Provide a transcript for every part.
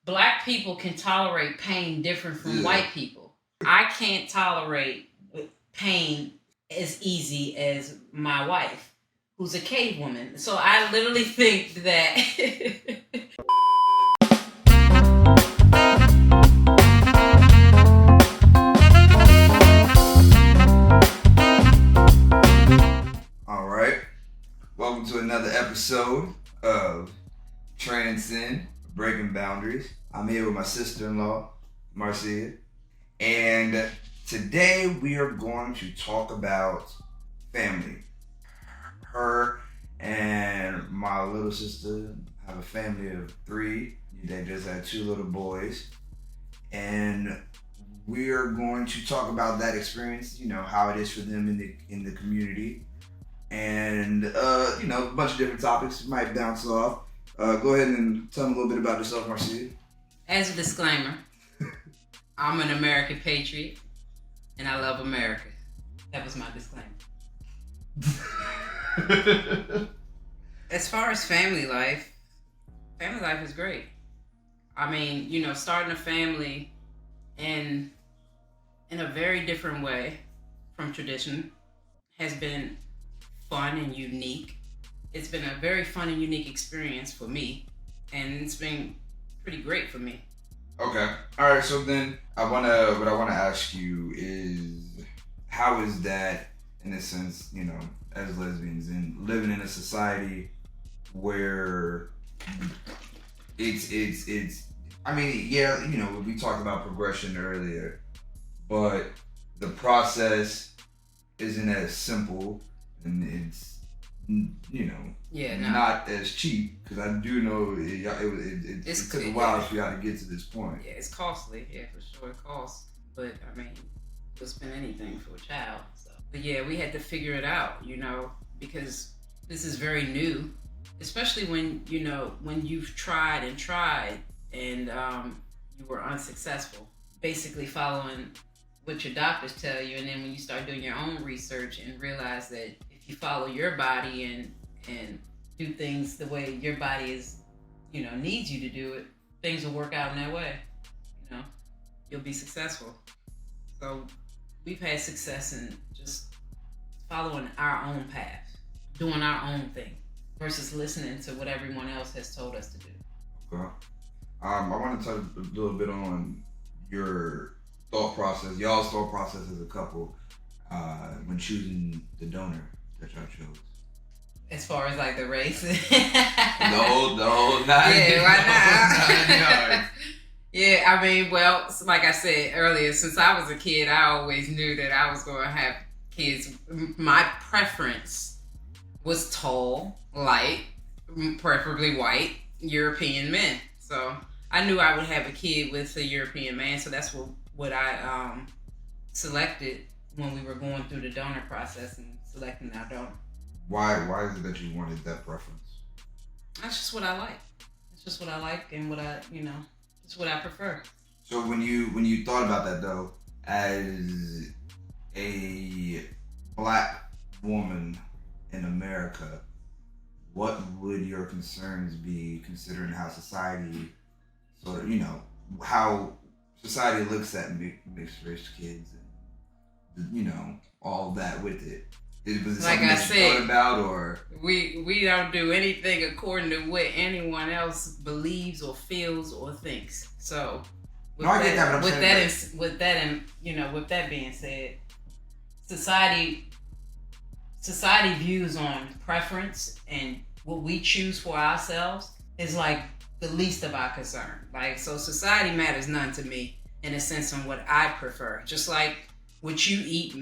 Black people can tolerate pain different from white people. I can't tolerate pain as easy as my wife, who's a cave woman. So I literally think that All right. Welcome to another episode of Transcend Breaking Boundaries. I'm here with my sister-in-law, Marcia, and today we are going to talk about family. Her and my little sister have a family of 3. They just had 2 little boys, and we're going to talk about that experience. How it is for them in the community, and a bunch of different topics might bounce off. Go ahead and tell them a little bit about yourself, Marcia. as a disclaimer, I'm an American patriot and I love America. That was my disclaimer. As far as family life is great. I mean, starting a family in a very different way from tradition has been fun and unique. It's been a very fun and unique experience for me, and it's been pretty great for me. Okay. All right. So then, what I wanna ask you is, how is that, in a sense, as lesbians and living in a society where it's. I mean, yeah, we talked about progression earlier, but the process isn't as simple, and it's not as cheap, because I do know it took a while for y'all to get to this point. Yeah, it's costly. Yeah, for sure it costs. But I mean, you'll spend anything for a child. So, but yeah, we had to figure it out, because this is very new, especially when you've tried and you were unsuccessful, basically following what your doctors tell you, and then when you start doing your own research and realize that if you follow your body and do things the way your body is, needs you to do it, things will work out in that way. You'll be successful. So we've had success in just following our own path, doing our own thing, versus listening to what everyone else has told us to do. Okay. I want to touch a little bit on your thought process, y'all's thought process as a couple, when choosing the donor that y'all chose. As far as like the race? No, not. Yeah, why not? Yeah, I mean, well, like I said earlier, since I was a kid, I always knew that I was going to have kids. My preference was tall, light, preferably white, European men. So I knew I would have a kid with a European man, so that's what I selected when we were going through the donor process and selecting our donor. Why is it that you wanted that preference? That's just what I like. It's just what I like and what it's what I prefer. So when you thought about that, though, as a Black woman in America, what would your concerns be, considering how society how society looks at mixed race kids and all that with it? Was it like something I that said, you thought about, or we don't do anything according to what anyone else believes or feels or thinks. So with that being said, society views on preference and what we choose for ourselves is like the least of our concern. Like, so society matters none to me in a sense on what I prefer. Just like what you eat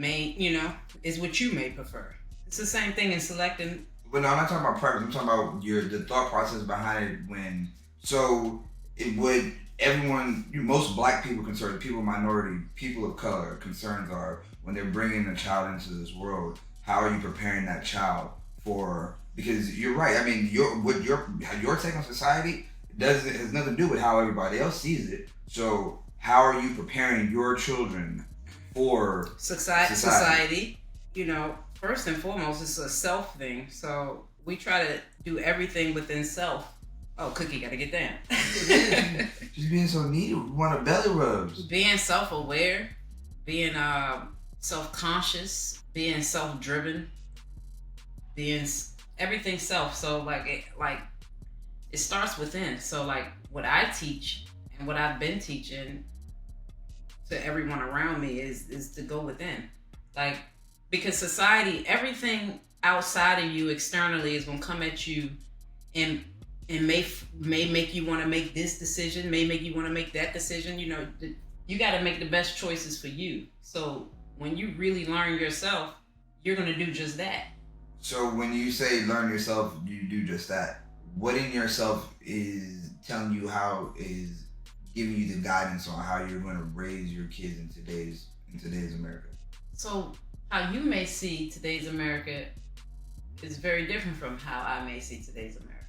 is what you may prefer. It's the same thing in selecting. But no, I'm not talking about preference. I'm talking about the thought process behind it. Most Black people concerned, people minority, people of color concerns are when they're bringing a child into this world. How are you preparing that child for? Because you're right. I mean, your take on society has nothing to do with how everybody else sees it. So how are you preparing your children for society? First and foremost, it's a self thing. So we try to do everything within self Oh, Cookie got to get down. Just being so needy. Want a belly rubs. Being self-aware, being self-conscious, being self-driven, being everything self. So it starts within. So like what I teach and what I've been teaching to everyone around me is to go within. Like, because society, everything outside of you externally is gonna come at you and may make you want to make this decision, may make you want to make that decision. You know, you got to make the best choices for you. So when you really learn yourself, you're gonna do just that. So when you say learn yourself, you do just that. What in yourself is telling you how is giving you the guidance on how you're going to raise your kids in today's America? So how you may see today's America is very different from how I may see today's America.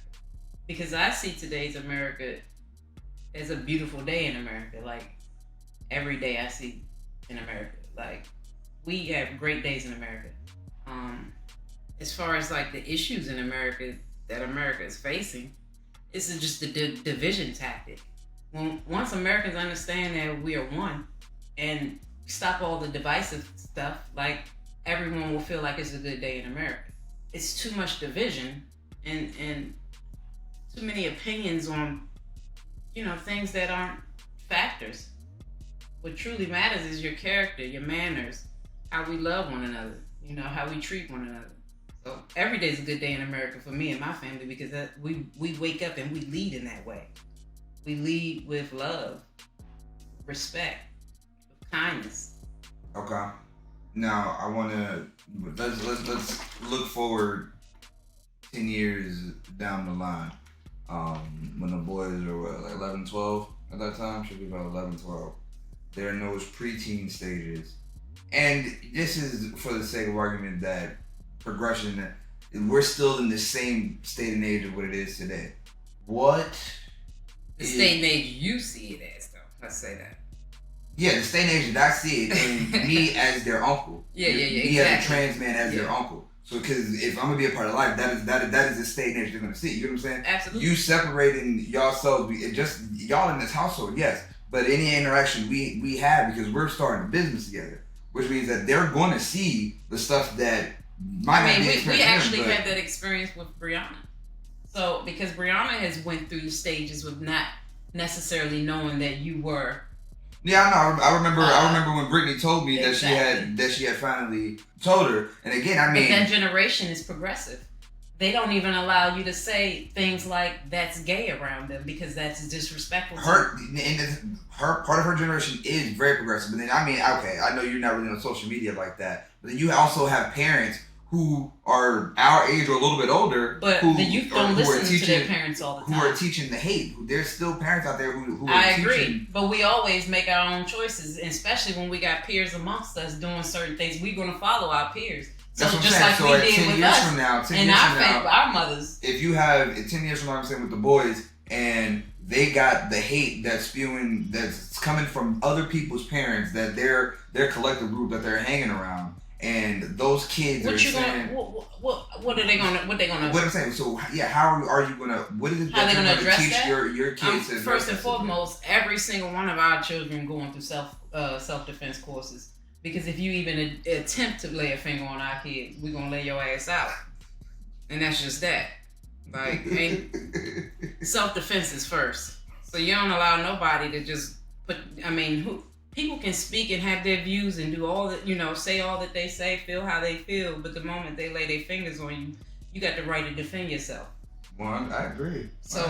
Because I see today's America as a beautiful day in America. Like every day I see in America. Like we have great days in America. As far as like the issues in America that America is facing, it's just a division tactic. Once Americans understand that we are one and stop all the divisive stuff, like everyone will feel like it's a good day in America. It's too much division and too many opinions on, things that aren't factors. What truly matters is your character, your manners, how we love one another, how we treat one another. So every day is a good day in America for me and my family because we wake up and we lead in that way. We lead with love, respect, with kindness. Okay. Now I want to let's look forward 10 years down the line. When the boys are like 11, 12 at that time, should be about 11, 12. They're in those preteen stages, and this is for the sake of argument that progression. We're still in the same state and age of what it is today. What? The state and age you see it as, though. Let's say that. Yeah, the state and age that I see it, and me as their uncle. Yeah, me exactly. as a trans man as their uncle. So, because if I'm gonna be a part of life, that is the state and age they're gonna see. You know what I'm saying? Absolutely. You separating yourselves, just y'all in this household, yes. But any interaction we have, because we're starting a business together, which means that they're going to see the stuff that might not be. We actually had that experience with Brianna. So, because Brianna has went through stages with not necessarily knowing that you were. Yeah, I know. I remember when Brittany told me exactly. that she had finally told her. And again, I mean, but that generation is progressive. They don't even allow you to say things like "that's gay" around them because that's disrespectful. Her part of her generation is very progressive. But then, I mean, okay, I know you're not really on social media like that, but then you also have parents who are our age or a little bit older, but the youth don't listen to their parents all the time. Who are teaching the hate. There's still parents out there who are I teaching. agree, but we always make our own choices, especially when we got peers amongst us doing certain things. We're going to follow our peers. So that's what just I'm saying. like So we did with us from now, 10 and years from now, our mothers. If you have 10 years from now, I'm saying with the boys, and they got the hate that's coming from other people's parents, that their collective group that they're hanging around, and those kids are saying, what are they gonna? What I'm saying. So yeah, how are you gonna? What is it that you're gonna teach that? your kids? First and foremost, every single one of our children going through self defense courses. Because if you even attempt to lay a finger on our kids, we're gonna lay your ass out, and that's just that. Like, self defense is first. So you don't allow nobody to just put. I mean, people can speak and have their views and do all that, say all that they say, feel how they feel. But the moment they lay their fingers on you, you got the right to defend yourself. Well, I agree. So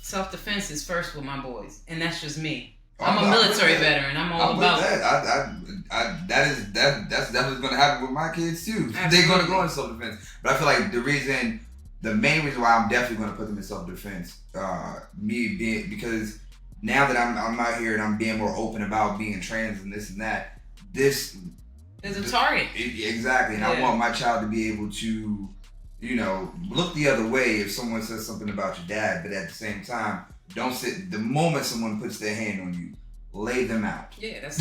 self defense is first with my boys, and that's just me. I'm a military veteran. I'm all about that. That's definitely going to happen with my kids too. Absolutely. They're going to go into self defense. But I feel like the main reason why I'm definitely going to put them in self defense, because now that I'm out here and I'm being more open about being trans and this and that, there's a target. Exactly, and I want my child to be able to, look the other way if someone says something about your dad, but at the same time, don't sit. The moment someone puts their hand on you, lay them out. Yeah, that's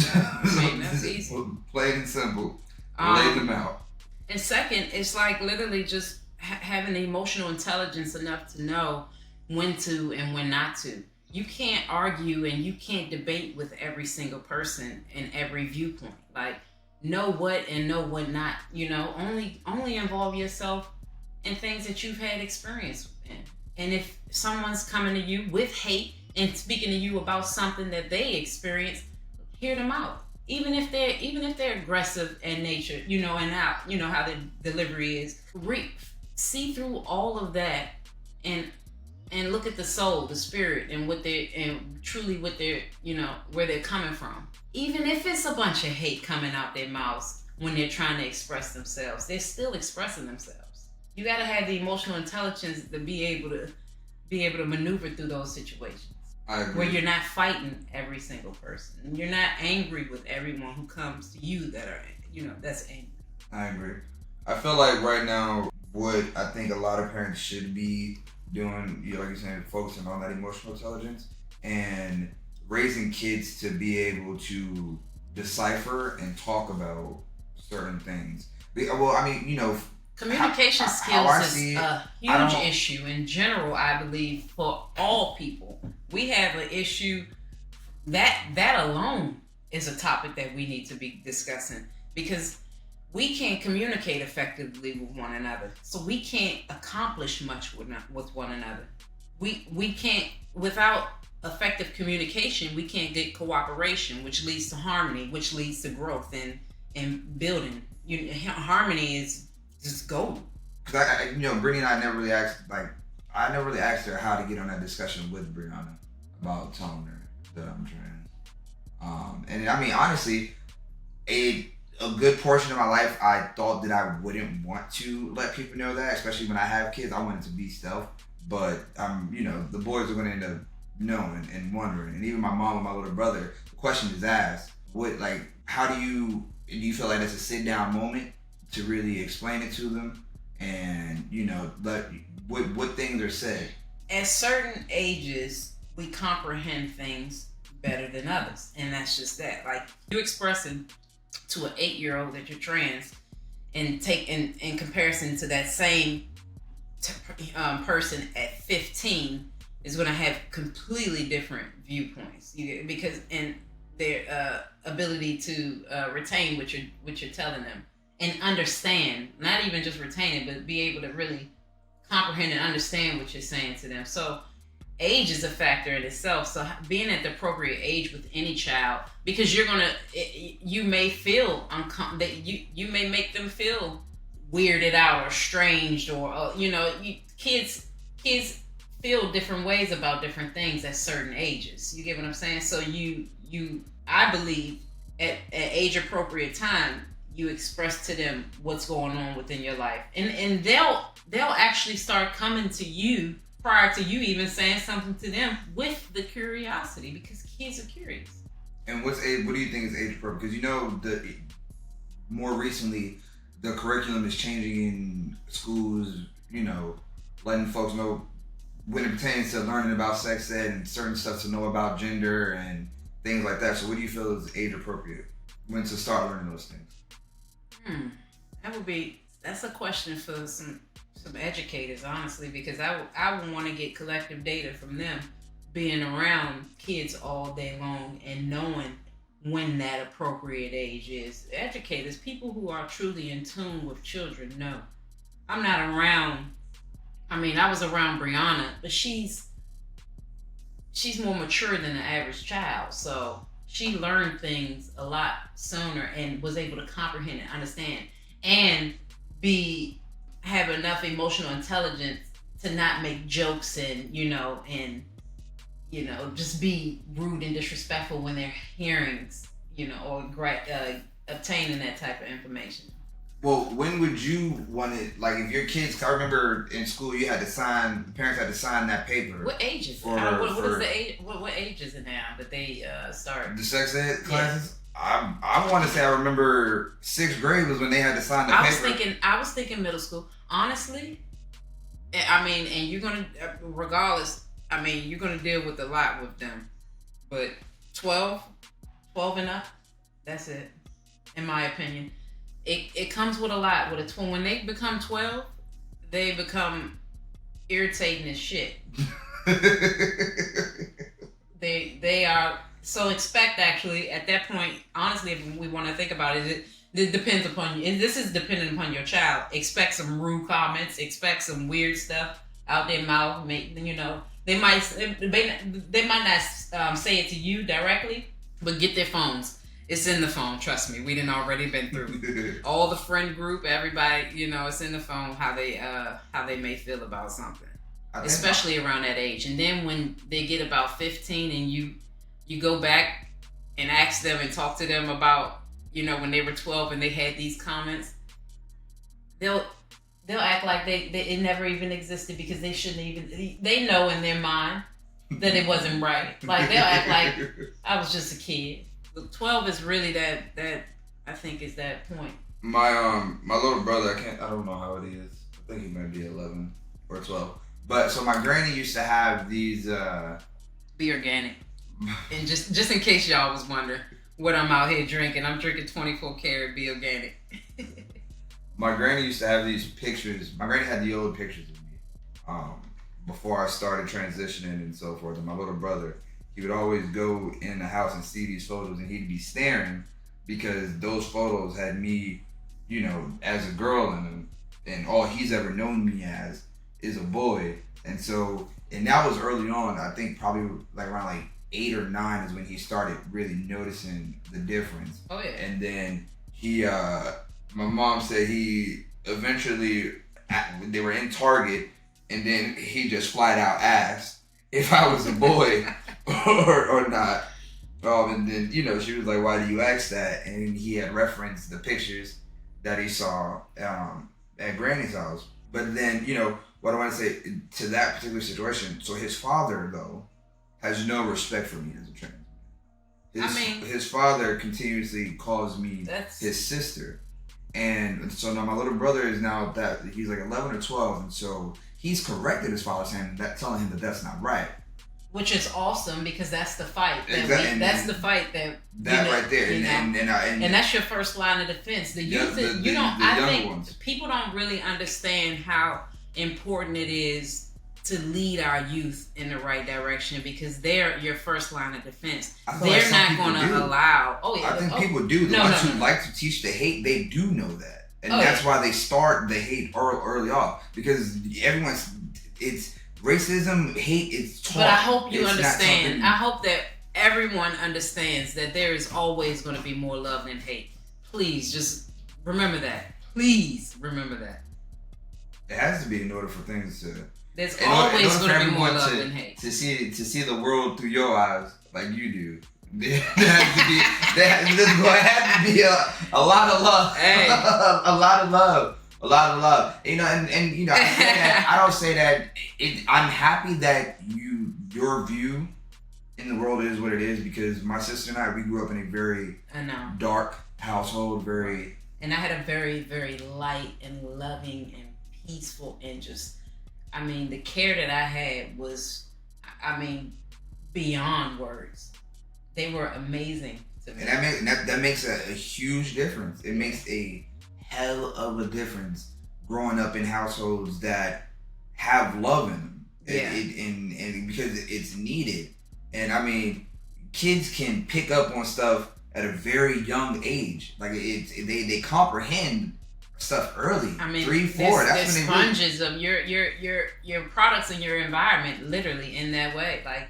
easy. Plain and simple. Lay them out. And second, it's like literally just having the emotional intelligence enough to know when to and when not to. You can't argue and you can't debate with every single person and every viewpoint. Like, know what and know what not. Only involve yourself in things that you've had experience in. And if someone's coming to you with hate and speaking to you about something that they experienced, hear them out. Even if they're aggressive in nature, and how the delivery is. See through all of that and look at the soul, the spirit, and truly what they're, where they're coming from. Even if it's a bunch of hate coming out their mouths when they're trying to express themselves, they're still expressing themselves. You got to have the emotional intelligence to be able to maneuver through those situations. I agree. Where you're not fighting every single person. You're not angry with everyone who comes to you that's angry. I agree. I feel like right now, what I think a lot of parents should be doing, like you're saying, focusing on that emotional intelligence and raising kids to be able to decipher and talk about certain things. Well, I mean, communication skills is a huge issue in general, I believe, for all people. We have an issue that alone is a topic that we need to be discussing, because we can't communicate effectively with one another. So we can't accomplish much with one another. We can't, without effective communication, we can't get cooperation, which leads to harmony, which leads to growth and building. Harmony is just gold. Because Brittany and I never really asked her how to get on that discussion with Brianna about telling her that I'm trans. And I mean, honestly, a good portion of my life, I thought that I wouldn't want to let people know that, especially when I have kids. I want it to be stealth. But, the boys are going to end up knowing and wondering. And even my mom and my little brother, the question is asked, how do you feel like that's a sit-down moment to really explain it to them? And, what things are said? At certain ages, we comprehend things better than others. And that's just that. Like, you expressing to an 8-year-old that you're trans, and take in comparison to that same person at 15 is going to have completely different viewpoints, because in their ability to retain what you're telling them and understand, not even just retain it, but be able to really comprehend and understand what you're saying to them. So age is a factor in itself. So being at the appropriate age with any child, because you may feel that you may make them feel weirded out or strange, or kids feel different ways about different things at certain ages. You get what I'm saying? So I believe at age appropriate time, you express to them what's going on within your life, and they'll actually start coming to you prior to you even saying something to them, with the curiosity, because kids are curious. And what do you think is age appropriate? Because more recently, the curriculum is changing in schools, letting folks know when it pertains to learning about sex ed and certain stuff to know about gender and things like that. So what do you feel is age appropriate when to start learning those things? That's a question for some educators, honestly, because I would want to get collective data from them, being around kids all day long and knowing when that appropriate age is. Educators, people who are truly in tune with children, know. I'm not around. I mean, I was around Brianna, but she's more mature than the average child, so she learned things a lot sooner and was able to comprehend and understand and have enough emotional intelligence to not make jokes and just be rude and disrespectful when they're hearing, or obtaining that type of information. Well, when would you want it? Like, if your kids, I remember in school the parents had to sign that paper. What age is it? What age is it now that they start? The sex ed classes? Yeah. I want to say I remember 6th grade was when they had to sign the paper. I was thinking middle school. Honestly, I mean, and you're going to, regardless, I mean, you're going to deal with a lot with them. But 12 and up, that's it, in my opinion. It comes with a lot. When they become 12, they become irritating as shit. They are, so expect, actually at that point, honestly, if we want to think about it, it depends upon you, and this is dependent upon your child. Expect some rude comments, expect some weird stuff out their mouth. They might not say it to you directly, but get their phones. It's in the phone. Trust me, we done already been through all the friend group, everybody. It's in the phone how they may feel about something, especially around that age. And then when they get about 15, and you go back and ask them and talk to them about when they were 12 and they had these comments, they'll act like it never even existed, because they shouldn't even. They know in their mind that it wasn't right. Like, they'll act like I was just a kid. 12 is really that I think is that point. My little brother, I don't know how it is. I think he might be 11 or 12. But so my granny used to have these. Be organic, and just in case y'all was wondering what I'm out here drinking, I'm drinking 24 karat Be Organic. My granny used to have these pictures. My granny had the old pictures of me before I started transitioning and so forth. And my little brother, he would always go in the house and see these photos, and he'd be staring because those photos had me, as a girl in them, and all he's ever known me as is a boy. And that was early on. I think probably like around 8 or 9 is when he started really noticing the difference. Oh yeah. And then my mom said he eventually, they were in Target, and then he just flat out asked if I was a boy or not. And then, she was like, "Why do you ask that?" And he had referenced the pictures that he saw at Granny's house. But then, what I want to say to that particular situation, so his father, though, has no respect for me as a trans man. His father continuously calls me his sister. And so now my little brother is now he's like 11 or 12, and so he's corrected his father, telling him that that's not right. Which is awesome, because that's the fight. That's the fight that right there. And that's your first line of defense. The youth, I think people don't really understand how important it is to lead our youth in the right direction, because they're your first line of defense. They're not going to allow. Oh yeah, I think people do. The ones who like to teach the hate, they do know that, and that's why they start the hate early off, because it's racism, hate. It's taught. But I hope you understand. I hope that everyone understands that there is always going to be more love than hate. Please just remember that. Please remember that. It has to be in order for things to. There's always going to be more love than hate. To see the world through your eyes like you do. There has to be a lot of love. Hey. A lot of love. I don't say that. I'm happy that your view in the world is what it is, because my sister and I, we grew up in a very dark household, and I had a very, very light and loving and peaceful, and the care that I had was, beyond words. They were amazing to me. And that makes a huge difference. It makes a hell of a difference growing up in households that have love in them. Yeah. And because it's needed. And kids can pick up on stuff at a very young age. Like they comprehend stuff early. 3, 4. That's when they sponges of your products in your environment, literally in that way. Like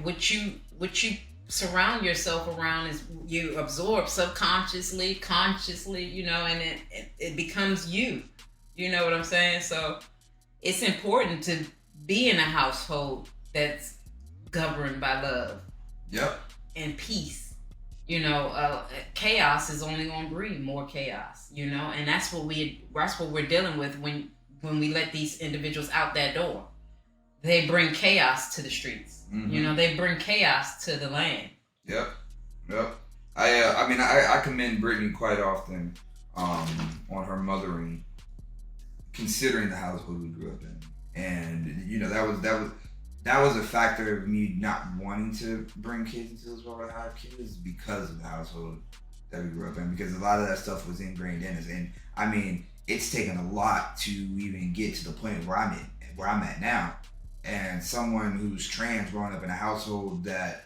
what you surround yourself around is you absorb subconsciously, consciously, and it becomes you. You know what I'm saying? So it's important to be in a household that's governed by love. Yep. And peace. Chaos is only going to breed more chaos, and that's what we're dealing with when we let these individuals out that door. They bring chaos to the streets. Mm-hmm. They bring chaos to the land. Yep. I commend Brittany quite often on her mothering, considering the household we grew up in, and that was a factor of me not wanting to bring kids into this world or have kids, because of the household that we grew up in, because a lot of that stuff was ingrained in us. And it's taken a lot to even get to the point where I'm at now. and someone who's trans growing up in a household that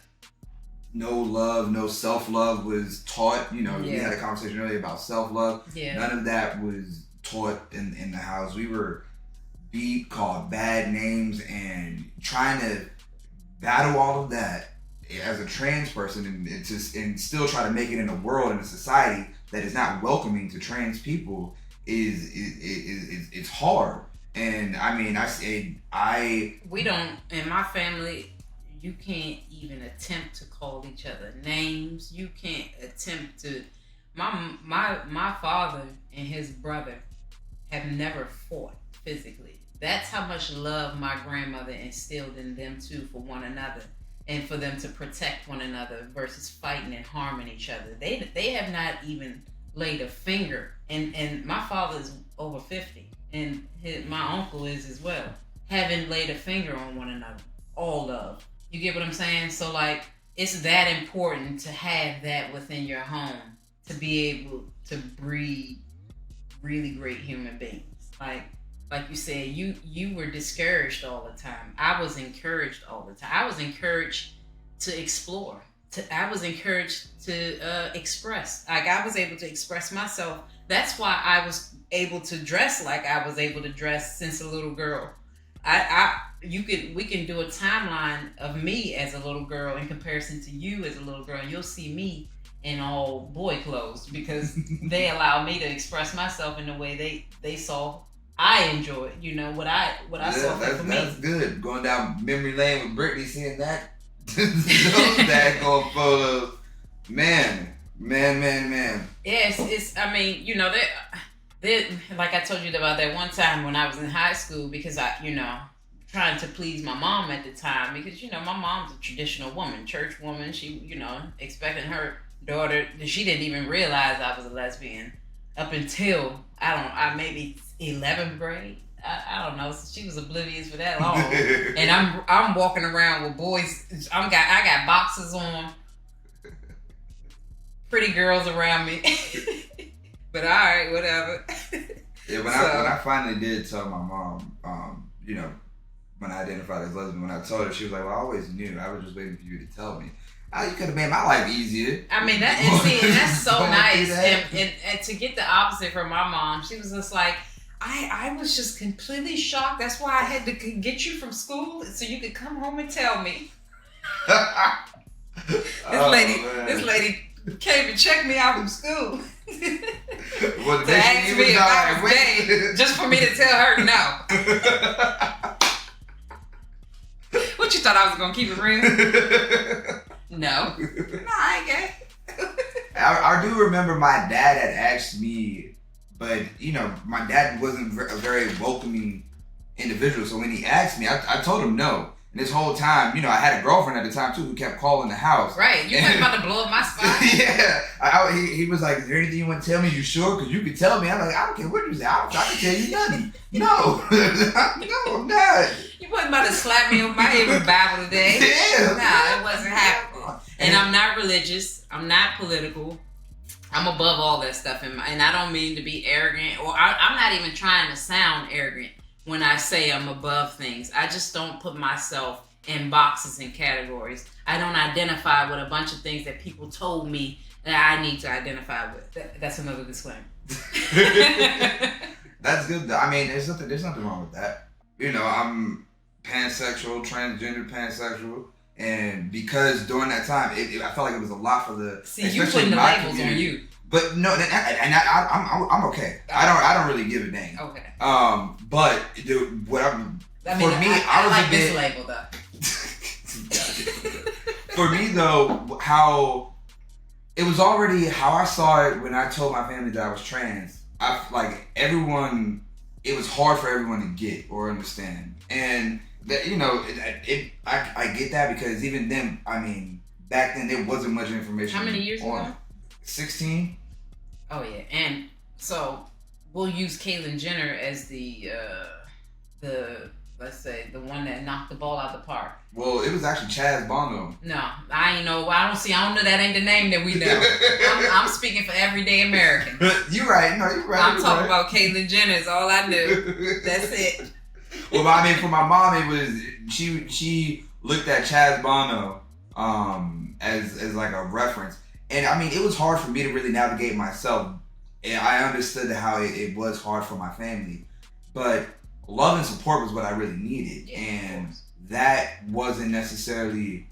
no love, no self-love was taught. We had a conversation earlier about self-love. Yeah. None of that was taught in the house. We were beat, called bad names, and trying to battle all of that as a trans person and still try to make it in a world, in a society that is not welcoming to trans people is it's hard. And I mean, we don't, in my family, you can't even attempt to call each other names. You can't attempt to. My father and his brother have never fought physically. That's how much love my grandmother instilled in them too, for one another, and for them to protect one another versus fighting and harming each other. They have not even laid a finger. And my father's over 50, and my uncle is as well. Haven't laid a finger on one another. All love. You get what I'm saying? So like, it's that important to have that within your home to be able to breed really great human beings. Like you said, you were discouraged all the time. I was encouraged all the time. I was encouraged to explore. I was encouraged to express. Like, I was able to express myself. That's why I was able to dress like I was able to dress since a little girl. We can do a timeline of me as a little girl in comparison to you as a little girl. You'll see me in all boy clothes because they allow me to express myself in the way they saw I enjoyed. What I saw for me. That's good. Going down memory lane with Brittany, seeing that that going photos. Man. Yes, it's. I mean, that like I told you about that one time when I was in high school, because I, trying to please my mom at the time, because my mom's a traditional woman, church woman. She, expecting her daughter. She didn't even realize I was a lesbian up until maybe 11th grade. I don't know. She was oblivious for that long, and I'm walking around with boys. I got boxes on, pretty girls around me. But all right, whatever. Yeah, when I finally did tell my mom, when I identified as lesbian, when I told her, she was like, "Well, I always knew. I was just waiting for you to tell me." You could have made my life easier. I mean, that's so nice. And to get the opposite from my mom, she was just like, I was just completely shocked. That's why I had to get you from school so you could come home and tell me. This lady came and checked me out from school. Well, to ask me if I was gay, just for me to tell her no. What, you thought I was gonna keep it real? No, I ain't gay. I do remember my dad had asked me, but my dad wasn't a very welcoming individual. So when he asked me, I told him no. And this whole time, I had a girlfriend at the time too who kept calling the house. Right, you weren't about to blow up my spot. Yeah, he was like, "Is there anything you want to tell me? You sure? Because you could tell me." I'm like, "I don't care what you say. I can tell you nothing." No, no, I'm not. You wasn't about to slap me on my head with Bible today. Yeah. Nah, it wasn't happening. And I'm not religious. I'm not political. I'm above all that stuff. And I don't mean to be arrogant, or I'm not even trying to sound arrogant when I say I'm above things. I just don't put myself in boxes and categories. I don't identify with a bunch of things that people told me that I need to identify with. That's another disclaimer. That's good though. I mean, there's nothing wrong with that. I'm pansexual, transgender pansexual. And because during that time, I felt like it was a lot for the. See, you putting the labels community. on you. But no, I'm okay. I don't really give a dang. Okay. But I like this label though. For me though, how it was already how I saw it when I told my family that I was trans. It was hard for everyone to get or understand, and that I get that because even then, I mean, back then there wasn't much information. How many years ago? 16. Oh yeah, and so we'll use Caitlyn Jenner as the let's say the one that knocked the ball out the park. Well, it was actually Chaz Bono. No, I don't know that ain't the name that we know. I'm speaking for everyday Americans. You're right. No, you're right. I'm talking about Caitlyn Jenner is all I knew. That's it. Well, I mean, for my mom, it was she looked at Chaz Bono as like a reference, and I mean, it was hard for me to really navigate myself, and I understood how it was hard for my family, but love and support was what I really needed, and that wasn't necessarily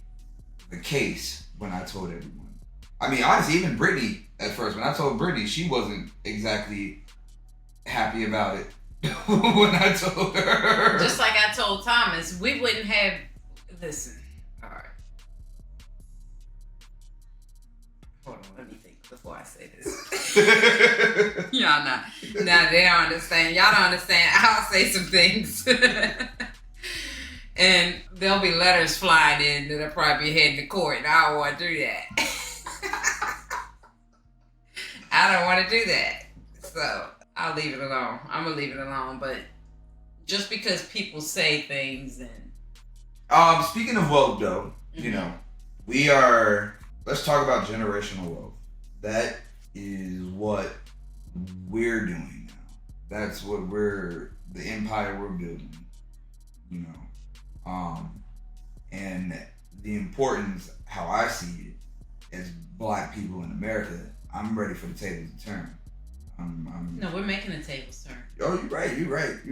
the case when I told everyone. I mean, honestly, even Brittany at first, when I told Brittany, she wasn't exactly happy about it when I told her. Just like I told Thomas, we wouldn't have. Listen, all right. Hold on, let me think before I say this. Y'all not. Now they don't understand. Y'all don't understand. I'll say some things. And there'll be letters flying in that'll probably be heading to court, and I don't want to do that. I don't want to do that. So I'll leave it alone. I'm going to leave it alone. But just because people say things and... Speaking of wealth, though, you know, let's talk about generational wealth. That is what we're doing now. That's what the empire we're building, you know. And the importance, how I see it, as Black people in America, I'm ready for the tables to turn. No, we're making the tables turn. Oh, you're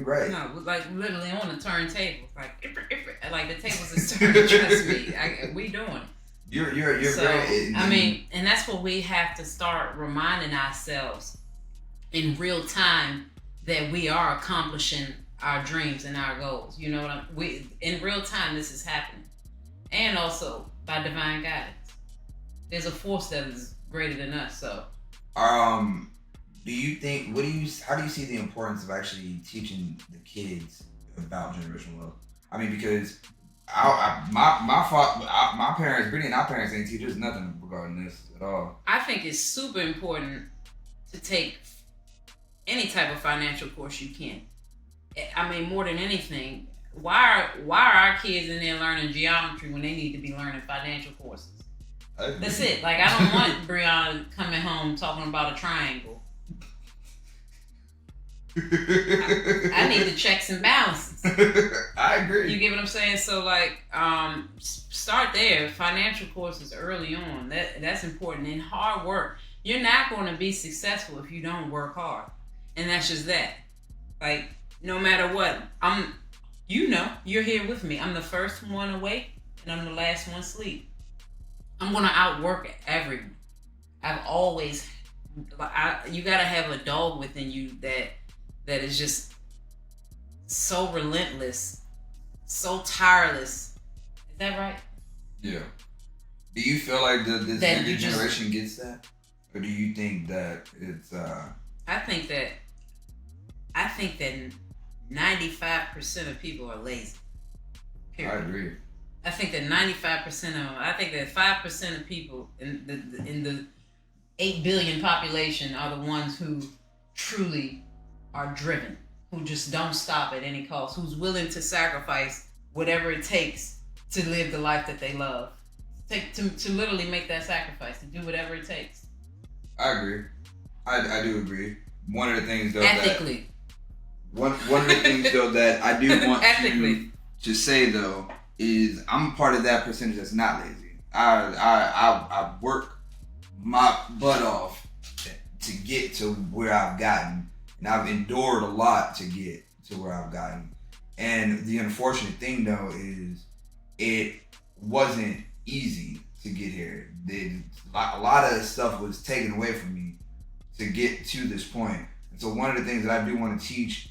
right. No, like literally on the turntable. Like the tables is turning. Trust me, we doing it. You're so, great. I mean, and that's what we have to start reminding ourselves in real time, that we are accomplishing our dreams and our goals. You know what in real time this is happening. And also by divine guidance. There's a force that is greater than us, so. Do you think, how do you see the importance of actually teaching the kids about generational wealth? I mean, because my parents, Brittany and our parents ain't teach us nothing regarding this at all. I think it's super important to take any type of financial course you can. I mean, more than anything, why are our kids in there learning geometry when they need to be learning financial courses? That's it. Like, I don't want Brianna coming home talking about a triangle. I need the checks and balances. I agree. You get what I'm saying? So, like, start there. Financial courses early on. That's important. And hard work. You're not going to be successful if you don't work hard. And that's just that. Like, no matter what, you're here with me. I'm the first one awake, and I'm the last one asleep. I'm gonna outwork everyone. I've always, you gotta have a dog within you that is just so relentless, so tireless. Is that right? Yeah. Do you feel like this younger generation gets that, or do you think that it's? I think that 95% of people are lazy. Period. I agree. I think that 95% of them, I think that 5% of people in the 8 billion population are the ones who truly are driven, who just don't stop at any cost, who's willing to sacrifice whatever it takes to live the life that they love. To literally make that sacrifice, to do whatever it takes. I agree. I do agree. One of the things, though, ethically. One of the things, though, that I do want to say, though, is I'm part of that percentage that's not lazy. I work my butt off to get to where I've gotten, and I've endured a lot to get to where I've gotten. And the unfortunate thing, though, is it wasn't easy to get here. A lot of stuff was taken away from me to get to this point. And so one of the things that I do want to teach,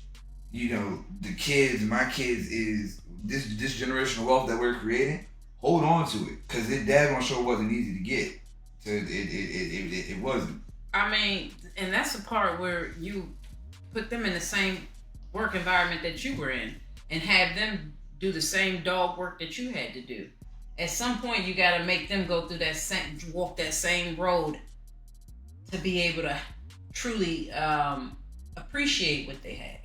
the kids, my kids, is this generational wealth that we're creating. Hold on to it, because it daggone sure wasn't easy to get. So it wasn't. I mean, and that's the part where you put them in the same work environment that you were in, and have them do the same dog work that you had to do. At some point, you got to make them go through walk that same road to be able to truly appreciate what they have.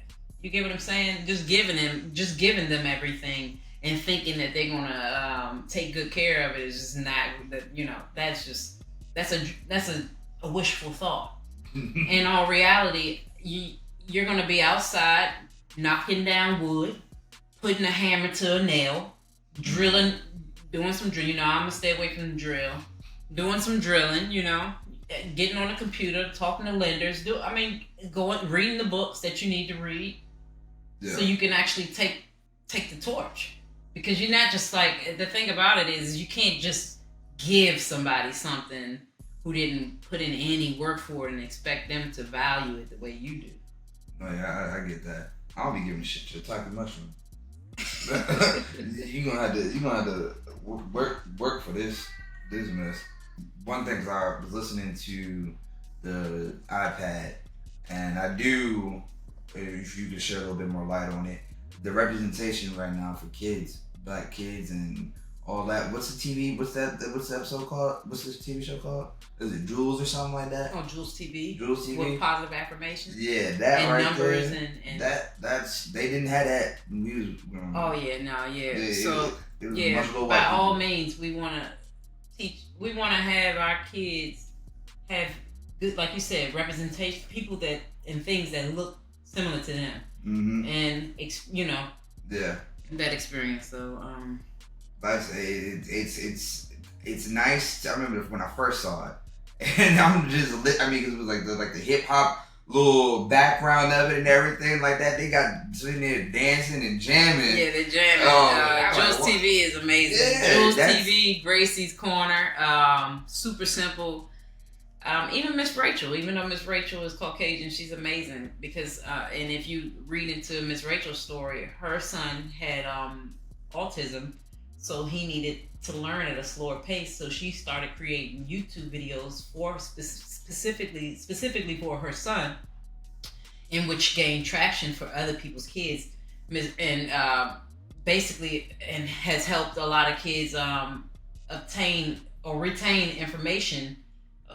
You get what I'm saying? Just giving them everything and thinking that they're gonna take good care of it is just not. That's a wishful thought. In all reality, you're gonna be outside knocking down wood, putting a hammer to a nail, drilling, doing some drill. I'm gonna stay away from the drill. Doing some drilling, getting on a computer, talking to lenders. Going reading the books that you need to read, so you can actually take the torch. Because you're not just like, the thing about it is you can't just give somebody something who didn't put in any work for it and expect them to value it the way you do. Oh yeah, I get that. I don't be giving shit to a type of mushroom. You're gonna have to work for this mess. One thing is I was listening to the iPad, and I do, if you could shed a little bit more light on it, the representation right now for kids, black kids, and all that. What's the TV? What's the episode called? What's this TV show called? Is it Jules or something like that? Oh, Jules TV. Jules TV. With positive affirmations. Yeah, that and right numbers there. And that's they didn't have that when we was growing up. Oh yeah, no, yeah. It was by all means, we want to teach. We want to have our kids have good, like you said, representation, people that and things that look similar to them, and that experience. So, but it's nice. I remember when I first saw it, and I'm just lit. I mean, because it was like the hip hop little background of it and everything like that. They got sitting there dancing and jamming. Yeah, they're jamming. Jules TV is amazing. Yeah, Jules TV, Gracie's Corner, super simple. Even Miss Rachel, even though Miss Rachel is Caucasian, she's amazing because, and if you read into Miss Rachel's story, her son had autism, so he needed to learn at a slower pace. So she started creating YouTube videos for specifically for her son, in which gained traction for other people's kids, and basically has helped a lot of kids obtain or retain information.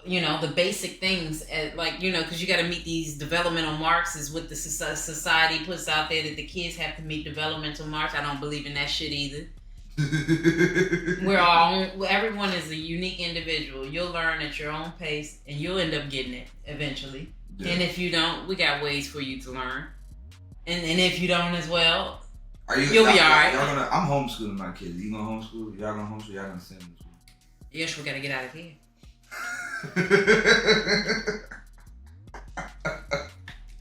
The basic things, because you got to meet these developmental marks is what the society puts out there, that the kids have to meet developmental marks. I don't believe in that shit either. Everyone is a unique individual. You'll learn at your own pace, and you'll end up getting it eventually. Yeah. And if you don't, we got ways for you to learn. And if you don't as well, you'll be all right. I'm homeschooling my kids. You gonna homeschool? Y'all gonna homeschool? Y'all gonna send them to school? Yes, we gotta get out of here.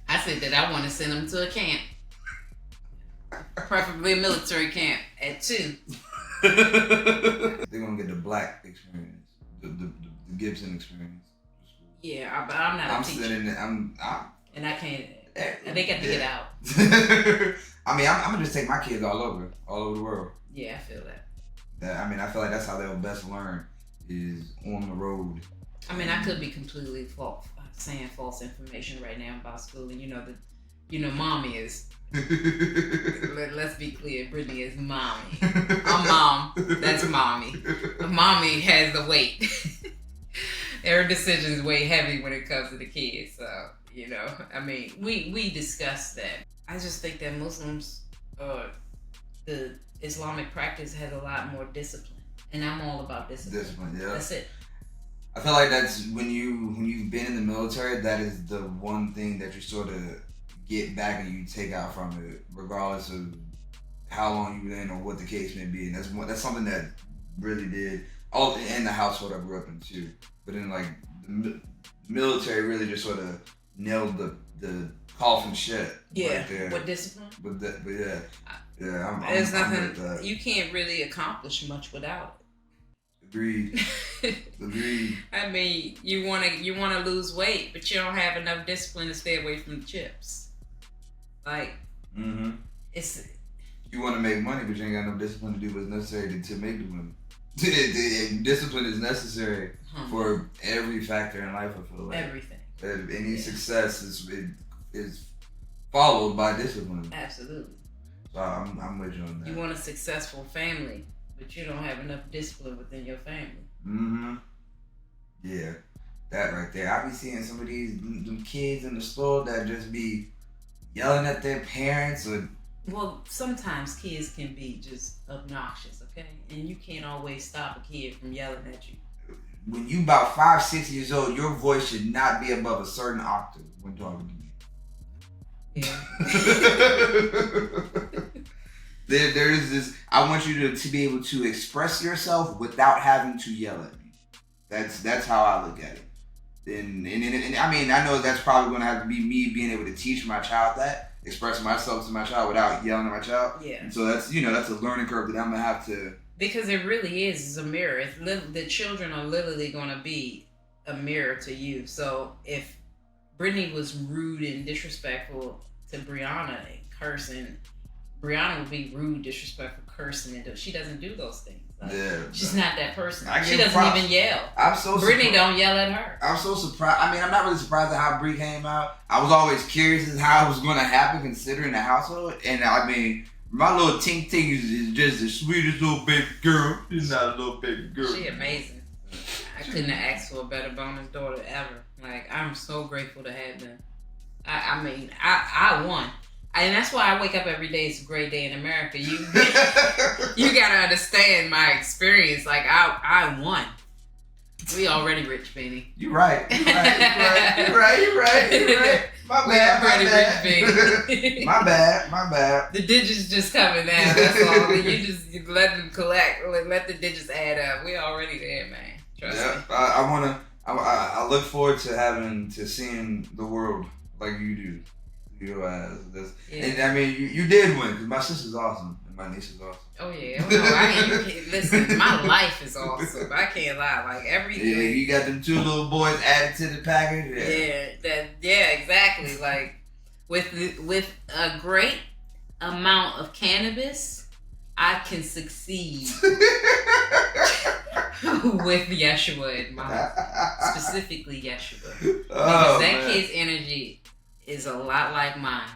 I said that I want to send them to a camp, preferably a military camp at 2. They're gonna get the black experience, the Gibson experience. Yeah, but I'm not. I'm sitting there. I'm and I can't. And they got to get out. I mean, I'm gonna just take my kids all over the world. Yeah, I feel that. I feel like that's how they'll best learn, is on the road. I mean, I could be completely saying false information right now about schooling. Mommy is. Let's be clear, Brittany is mommy. I'm mom. That's mommy. Mommy has the weight. Her decisions weigh heavy when it comes to the kids. So, we discussed that. I just think that Muslims, the Islamic practice has a lot more discipline, and I'm all about discipline. Discipline, yeah. That's it. I feel like that's when you've been in the military, that is the one thing that you sort of get back and you take out from it, regardless of how long you were in or what the case may be. And that's something that really did all in the household I grew up in too. But then the military really just sort of nailed the coffin shut. Yeah, right there. With discipline. But yeah, there's I'm nothing with that. You can't really accomplish much without it. Agreed. I mean, you wanna lose weight, but you don't have enough discipline to stay away from the chips. It's. You want to make money, but you ain't got no discipline to do what's necessary to make the money. Discipline is necessary for every factor in life. I feel like everything. Any success is followed by discipline. Absolutely. So I'm with you on that. You want a successful family, but you don't have enough discipline within your family. Yeah, that right there. I be seeing some of these them kids in the store that just be yelling at their parents or. Well, sometimes kids can be just obnoxious, okay? And you can't always stop a kid from yelling at you. When you about 5-6 years old, your voice should not be above a certain octave when talking to me. Yeah. There is this. I want you to be able to express yourself without having to yell at me. That's how I look at it. And I mean, I know that's probably going to have to be me being able to teach my child that, express myself to my child without yelling at my child. Yeah. And so that's a learning curve that I'm gonna have to. Because it really is a mirror. The children are literally going to be a mirror to you. So if Brittany was rude and disrespectful to Brianna and cursing, Brianna would be rude, disrespectful, cursing, and she doesn't do those things. Like, she's not that person. She doesn't even yell. I'm so Brittany don't yell at her. I'm so surprised. I mean, I'm not really surprised at how Brie came out. I was always curious as how it was going to happen considering the household. And I mean, my little Tink Tink is just the sweetest little baby girl. She's not a little baby girl. She amazing. I couldn't have asked for a better bonus daughter ever. Like, I'm so grateful to have them. I mean, I won. And that's why I wake up every day. It's a great day in America. You gotta understand my experience. Like, I won. We already rich, baby. You're right. You're right. My bad. Rich, baby. My bad. The digits just coming down. That's all. You let them collect. Let the digits add up. We already there, man. Trust me. I look forward to seeing the world like you do. And I mean, you did win because my sister's awesome and my niece is awesome. Oh yeah, listen, my life is awesome. I can't lie, like everything. Yeah, you got them two little boys added to the package. Yeah, exactly. Like with a great amount of cannabis, I can succeed with Yeshua in mind, specifically Yeshua, because kid's energy is a lot like mine.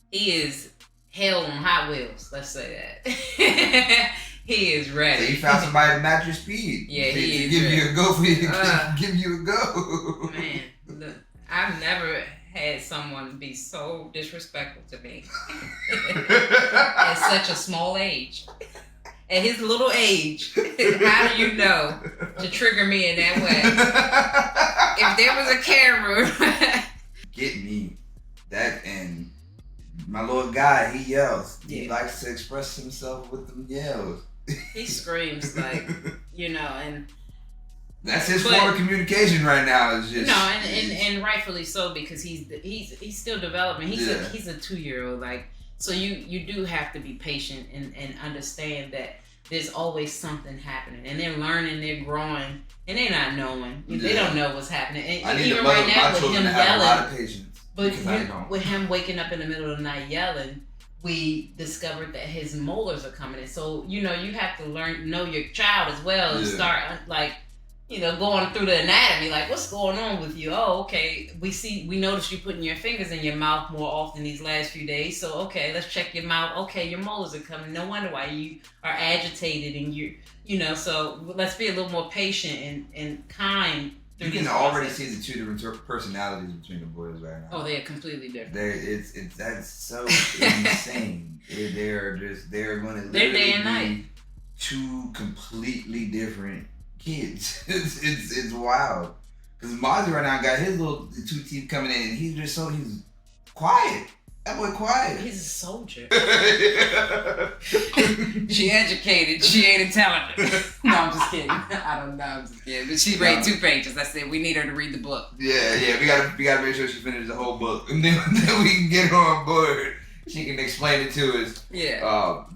He is hell on Hot Wheels, let's say that. He is ready. So you found somebody to match your speed. Yeah, he is give ready. You a go for you. Give you a go. Man, look, I've never had someone be so disrespectful to me at such a small age. At his little age, how do you know to trigger me in that way? If there was a camera... Get me that, and my little guy, he yells. He likes to express himself with them yells. He screams like, and that's his form of communication right now. Is just and rightfully so, because he's still developing. He's a 2-year-old, like, so you do have to be patient and understand that there's always something happening, and they're learning, they're growing, and they're not knowing. They don't know what's happening. And I need even my right now with children him to have yelling, a lot of patience. But with him waking up in the middle of the night yelling, we discovered that his molars are coming in. So you have to know your child as well, and start going through the anatomy. Like, what's going on with you? Oh, okay. We noticed you putting your fingers in your mouth more often these last few days. So, okay, let's check your mouth. Okay, your molars are coming. No wonder why you are agitated and so let's be a little more patient and kind. You can already see the two different personalities between the boys right now. Oh, they're completely different. That's so insane. They're going to literally be two completely different kids. It's wild. Because Mozzie right now got his little two teeth coming in, and he's quiet. That boy quiet. He's a soldier. She educated. She ain't intelligent. No, I'm just kidding. I don't know. I'm just kidding. But she read 2 pages. I said we need her to read the book. Yeah. We gotta make sure she finishes the whole book, and then we can get her on board. She can explain it to us.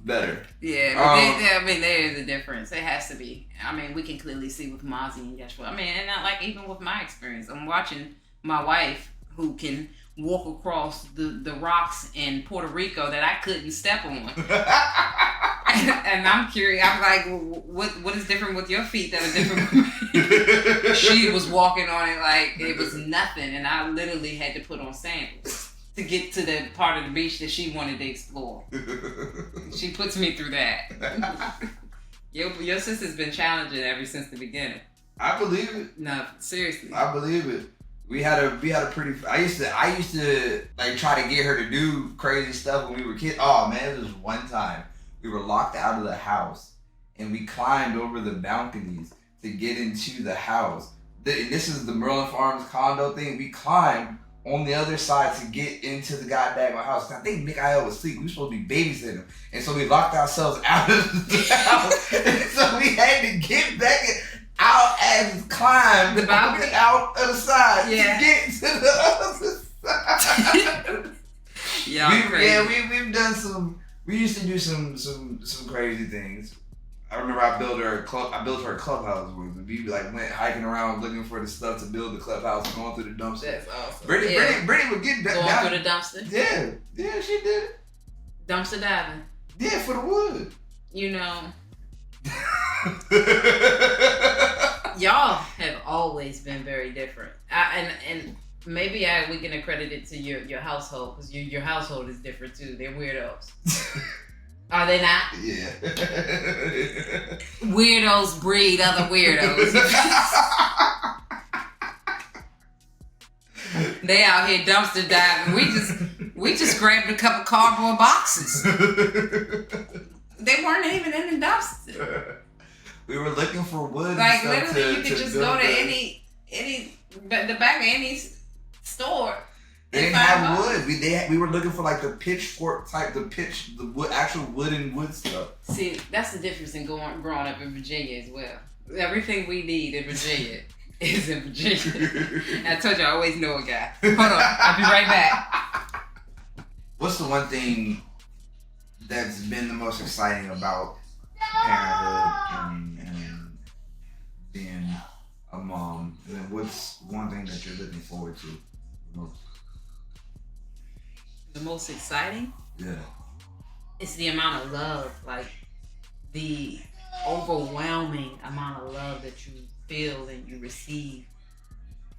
Better. Yeah, but there is a difference. It has to be. I mean, we can clearly see with Mozzie and Yeshua. I mean, and not like even with my experience. I'm watching my wife who can walk across the rocks in Puerto Rico that I couldn't step on. And I'm curious. I'm like, what is different with your feet that are different? She was walking on it like it was nothing, and I literally had to put on sandals to get to the part of the beach that she wanted to explore. She puts me through that. Your sister's been challenging ever since the beginning. I believe it. No, seriously. I believe it. We had a pretty. I used to like try to get her to do crazy stuff when we were kids. Oh man, it was one time we were locked out of the house and we climbed over the balconies to get into the house. This is the Merlin Farms condo thing. We climbed on the other side to get into the goddamn house. I think Mikael was asleep. We were supposed to be babysitting him. And so we locked ourselves out of the house. And so we had to get back out and climb out of the side to get to the other side. We've done some. We used to do some crazy things. I remember I built her a clubhouse once. We like went hiking around looking for the stuff to build the clubhouse, going through the dumpster. That's awesome. Brittany would get going down through the dumpster. Yeah, she did it. Dumpster diving. Yeah, for the wood. You know, y'all have always been very different. And maybe we can accredit it to your household, because your household is different too. They're weirdos. Are they not? Yeah. Weirdos breed other weirdos. They out here dumpster diving. We just grabbed a couple cardboard boxes. They weren't even in the dumpster. We were looking for wood. Like literally, you could just go to any the back of any store. They didn't have wood. We were looking for like the pitchfork type, the wood, actual wood stuff. See, that's the difference in growing up in Virginia as well. Everything we need in Virginia is in Virginia. I told you I always know a guy. Hold on, I'll be right back. What's the one thing that's been the most exciting about parenthood and being a mom? And then what's one thing that you're looking forward to the most? The most exciting? Yeah. It's the amount of love, like the overwhelming amount of love that you feel and you receive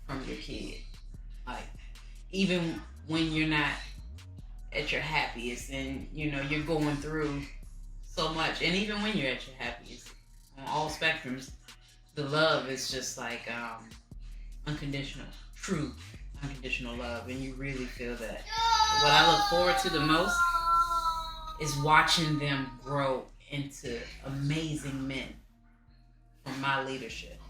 from your kid. Like, even when you're not at your happiest and, you know, you're going through so much, and even when you're at your happiest, on all spectrums, the love is just like unconditional, true unconditional love, and you really feel that. What I look forward to the most is watching them grow into amazing men from my leadership.